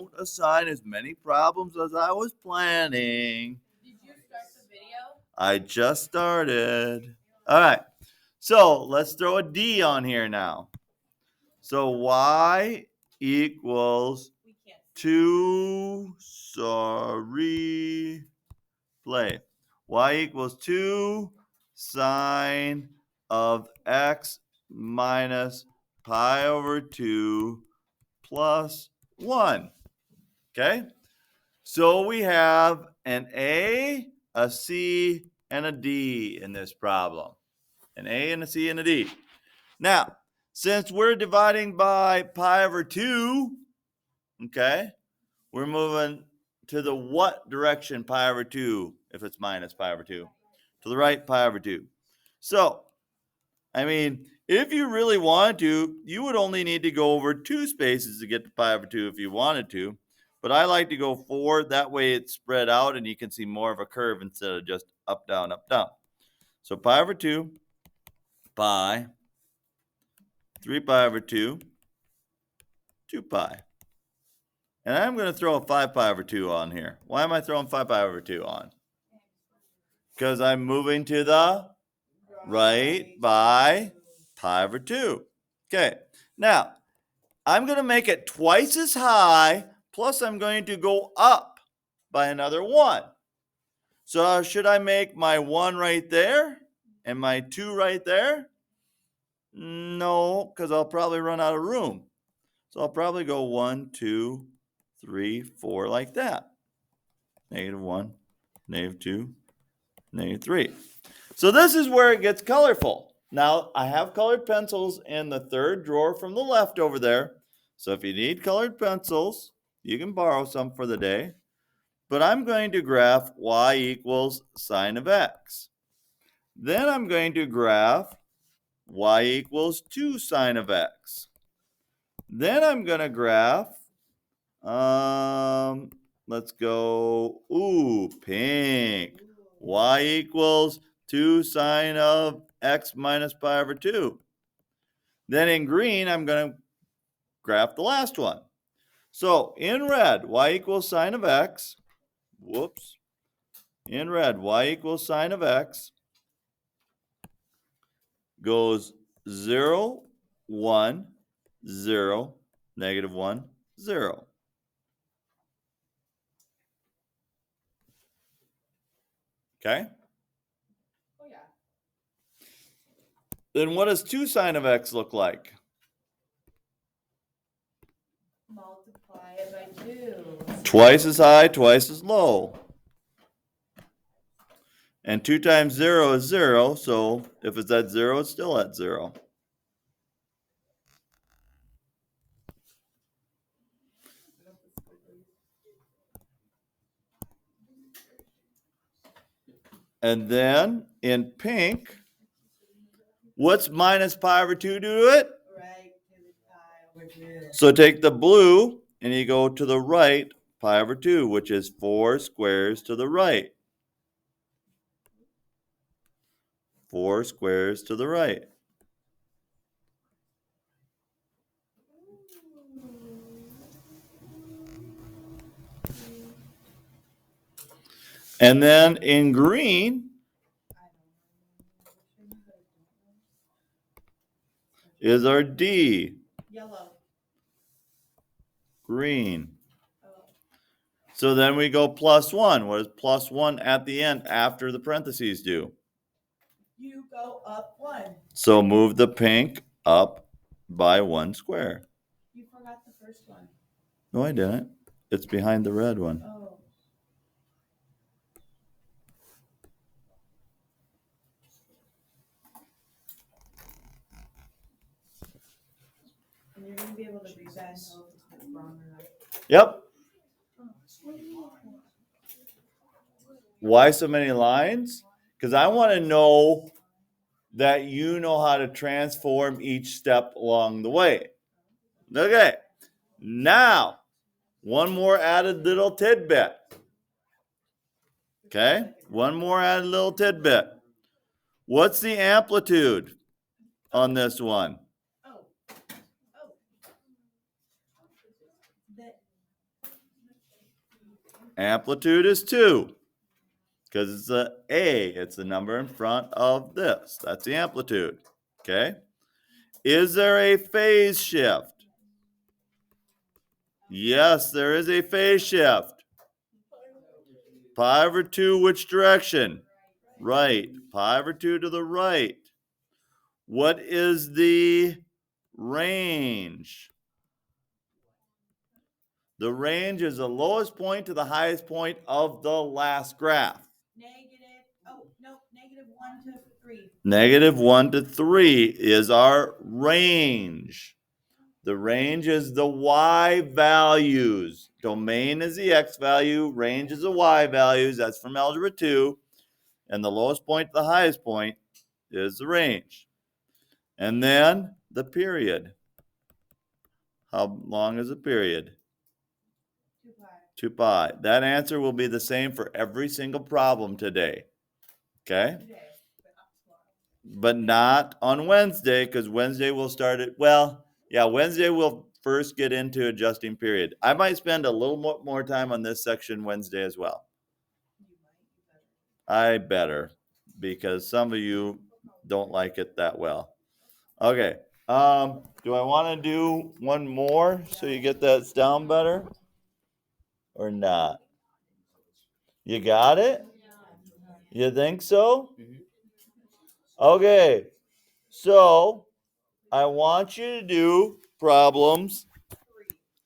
don't assign as many problems as I was planning. Did you start the video? I just started. All right. So let's throw a D on here now. So y equals 2, play. Y equals 2 sine of x minus pi over 2 plus 1. Okay? So we have an A, a C, and a D in this problem. An A and a C and a D. Now, since we're dividing by pi over 2, okay, we're moving to the what direction pi over 2 if it's minus pi over 2? To the right pi over 2. So, I mean, if you really wanted to, you would only need to go over 2 spaces to get to pi over 2 if you wanted to. But I like to go 4. That way it's spread out and you can see more of a curve instead of just up, down, up, down. So pi over 2, pi, 3 pi over 2, 2 pi. And I'm going to throw a 5 pi over 2 on here. Why am I throwing 5 pi over 2 on? Because I'm moving to the right by pi over 2. Okay, now I'm going to make it twice as high, plus I'm going to go up by another 1. So should I make my 1 right there and my 2 right there? No, because I'll probably run out of room. So I'll probably go 1, 2, 3, 4 like that. -1, -2, -3. So this is where it gets colorful. Now, I have colored pencils in the third drawer from the left over there. So if you need colored pencils, you can borrow some for the day. But I'm going to graph y equals sine of x. Then I'm going to graph y equals 2 sine of x. Then I'm going to graph, let's go, pink. Y equals 2 sine of x minus pi over 2. Then in green, I'm going to graph the last one. So in red, y equals sine of x. Whoops. In red, y equals sine of x goes 0, 1, 0, -1, 0. Okay? Oh, yeah. Then what does 2 sine of x look like? Multiply it by 2. Twice as high, twice as low. And 2 times 0 is 0, so if it's at 0, it's still at 0. And then in pink, what's minus pi over 2 do to it? Right to the pi over 2. So take the blue and you go to the right pi over 2, which is 4 squares to the right. 4 squares to the right. And then in green is our D. Yellow. Green. Oh. So then we go plus 1. What does plus 1 at the end after the parentheses do? You go up 1. So move the pink up by 1 square. You forgot the first one. No, I didn't. It's behind the red one. Oh. And you're going to be able to read that and tell if it's wrong or right. Yep. Why so many lines? Because I want to know that you know how to transform each step along the way. Okay. Now, one more added little tidbit. Okay? One more added little tidbit. What's the amplitude on this one? Oh. Oh. Amplitude is 2 because it's a A. It's the number in front of this. That's the amplitude. Okay? Is there a phase shift? Yes, there is a phase shift. Pi over 2, which direction? Right. Pi over 2 to the right. What is the range? The range is the lowest point to the highest point of the last graph. Negative 1 to 3 is our range. The range is the y values. Domain is the x value. Range is the y values. That's from algebra 2. And the lowest point to the highest point is the range. And then the period. How long is a period? 2 pi. That answer will be the same for every single problem today. Okay? But not on Wednesday, because Wednesday we'll start it. Well, yeah, Wednesday we'll first get into adjusting period. I might spend a little more time on this section Wednesday as well. I better, because some of you don't like it that well. Okay. Do I want to do one more so you get that down better? Or not? You got it? You think so? Okay. So I want you to do problems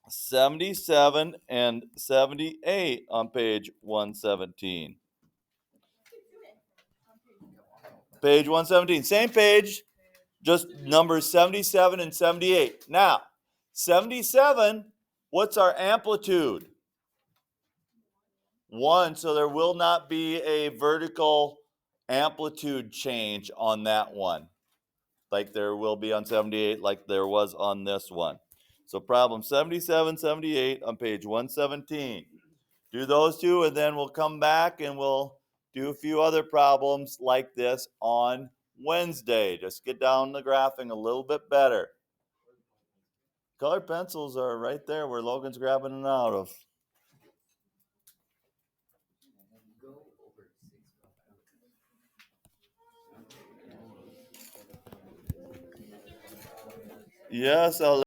77 and 78 on page 117. Page 117. Same page, just numbers 77 and 78. Now, 77, what's our amplitude? 1, so there will not be a vertical amplitude change on that one, like there will be on 78, like there was on this one. So problem 77, 78 on page 117. Do those two, and then we'll come back and we'll do a few other problems like this on Wednesday. Just get down the graphing a little bit better. Colored pencils are right there where Logan's grabbing them out of. Yes, I'll